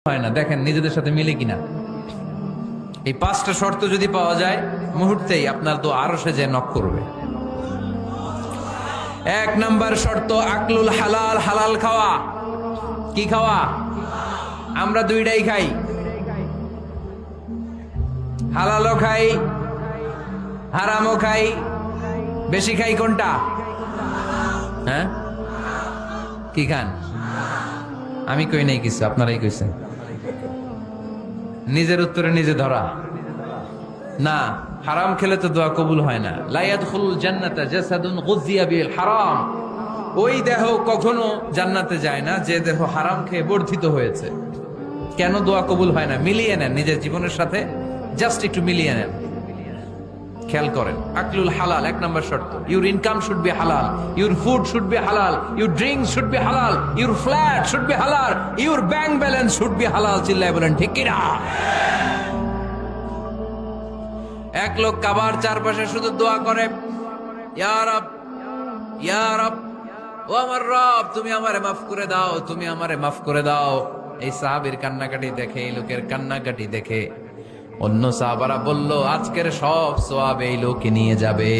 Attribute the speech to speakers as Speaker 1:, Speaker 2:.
Speaker 1: হয় না, দেখেন নিজেদের সাথে মিলে কিনা। এই পাঁচটা শর্ত যদি পাওয়া যায়, মুহূর্তেই আপনার তো আরো সে যে নক করবে। এক নাম্বার শর্ত আকলুল হালাল, হালাল খাওয়া। কি খাওয়া? আমরা দুইটাই খাই, হালালও খাই হারামও খাই। বেশি খাই কোনটা? হ্যাঁ, কি খান? আমি কই নাই কিছু, আপনারাই কইছেন। নিজের উত্তরে নিজে ধরা না। হারাম খেলে তো দোয়া কবুল হয় না। লা ইয়াদখুলুল জান্নাতা জাসাদুন গুযিয়া বিল হারাম। ওই দেহ কখনো জান্নাতে যায় না যে দেহ হারাম খেয়ে বর্ধিত হয়েছে। কেন দোয়া কবুল হয় না? মিলিয়ে নেন নিজের জীবনের সাথে, জাস্ট একটু মিলিয়ে নেন, খেয়াল করেন। আকলুল হালাল এক নাম্বার শর্ত। ইউর ইনকাম শুড বি হালাল, ইউর ফুড শুড বি হালাল, ইউর ড্রিঙ্কস শুড বি হালাল, ইউর ফ্ল্যাট শুড বি হালাল, your bank balance should be হালাল। চিল্লায় বলেন ঠিক কিনা? এক লোক কাবার চারপাশে শুধু দোয়া করে, ইয়া রব, ইয়া রব, ও আমার রব, তুমি আমারে মাফ করে দাও, তুমি আমারে মাফ করে দাও। এই সাহাবীর কান্নাকাটি দেখে, এই লোকের কান্নাকাটি দেখে অন্য সাহাবারা বলল, আজকের সব সওয়াব এই লোকে নিয়ে যাবে।